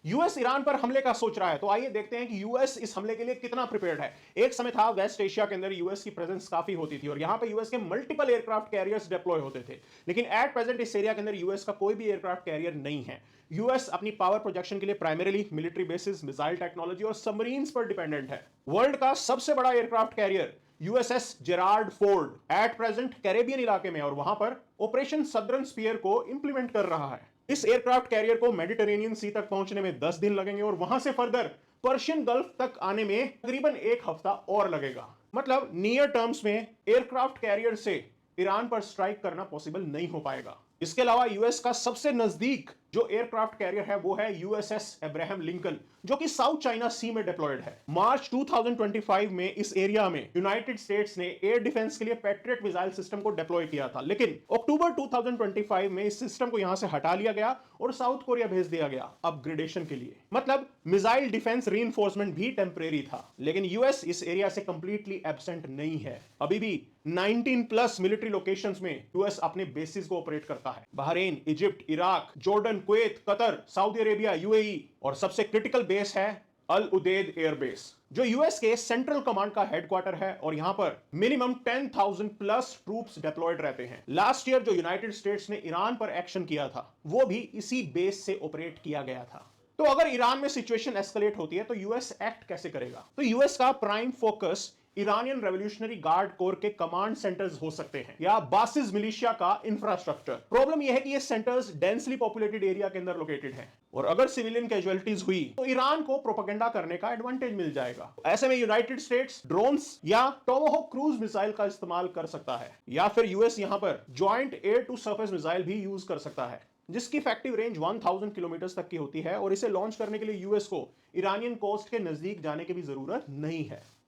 US Iran पर हमले का सोच रहा है, तो आइए देखते हैं कि यूएस इस हमले के लिए कितना प्रिपेयर्ड है। एक समय था वेस्ट एशिया के अंदर यूएस की प्रेजेंस काफी होती थी और यहां पे यूएस के मल्टीपल एयरक्राफ्ट कैरियर्स डिप्लॉय होते थे, लेकिन एट प्रेजेंट इस एरिया के अंदर यूएस का कोई भी एयरक्राफ्ट कैरियर नहीं है। यूएस अपनी पावर प्रोजेक्शन के लिए primarily military bases, missile technology और सबमरीन्स पर डिपेंडेंट है। वर्ल्ड का सबसे बड़ा aircraft carrier USS Gerald Ford at present Caribbean इलाके में और वहां पर ऑपरेशन सदर्न स्पीयर को इंप्लीमेंट कर रहा है। इस एयरक्राफ्ट कैरियर को मेडिटेरेनियन सी तक पहुंचने में 10 दिन लगेंगे और वहां से फर्दर पर्शियन गल्फ तक आने में तकरीबन एक हफ्ता और लगेगा। मतलब नियर टर्म्स में एयरक्राफ्ट कैरियर से ईरान पर स्ट्राइक करना पॉसिबल नहीं हो पाएगा। इसके अलावा यूएस का सबसे नजदीक जो एयरक्राफ्ट कैरियर है वो है यूएसएस अब्राहम लिंकन, जो कि साउथ चाइना सी में डिप्लॉयड है। मार्च 2025 में इस एरिया में यूनाइटेड स्टेट्स ने एयर डिफेंस के लिए पैट्रियट मिसाइल सिस्टम को डिप्लॉय किया था, लेकिन अक्टूबर 2025 में इस सिस्टम को यहां से हटा लिया गया और साउथ कोरिया भेज दिया गया अपग्रेडेशन के लिए। मतलब मिसाइल डिफेंस रीइंफोर्समेंट भी टेम्परेरी था, लेकिन यूएस इस एरिया से कंप्लीटली एब्सेंट नहीं है। अभी भी 19 प्लस मिलिट्री लोकेशंस में यूएस अपने बेसिस को ऑपरेट करता है। Bahrain, Egypt, Iraq, Jordan, Kuwait, Qatar, Saudi Arabia, UAE और सबसे क्रिटिकल बेस है अल उदेद एयरबेस, जो यूएस के सेंट्रल कमांड का हेडक्वार्टर है और यहां पर मिनिमम 10,000 प्लस ट्रूप्स डिप्लॉयड रहते हैं। लास्ट ईयर जो यूनाइटेड स्टेट्स ने ईरान पर एक्शन किया था वो भी इसी बेस से ऑपरेट किया गया था। तो अगर ईरान में सिचुएशन एस्केलेट होती है तो यूएस एक्ट कैसे करेगा? तो यूएस का prime focus Iranian revolutionary guard core के कमांड सेंटर्स हो सकते हैं या बासिस मिलिशिया का इंफ्रास्ट्रक्चर। प्रॉब्लम यह है कि ये सेंटर्स डेंसली पॉपुलेटेड एरिया के अंदर लोकेटेड हैं और अगर सिविलियन कैजुअलिटीज हुई तो ईरान को प्रोपेगेंडा करने का एडवांटेज मिल जाएगा। ऐसे में यूनाइटेड स्टेट्स ड्रोन्स या टोमाहोक क्रूज मिसाइल का इस्तेमाल कर सकता है या फिर यूएस यहां पर joint air to surface missile भी यूज कर सकता है, जिसकी इफेक्टिव रेंज 1000 किलोमीटर तक की होती है और इसे लॉन्च करने के लिए यूएस को ईरानियन कोस्ट के नजदीक जाने की भी जरूरत नहीं है।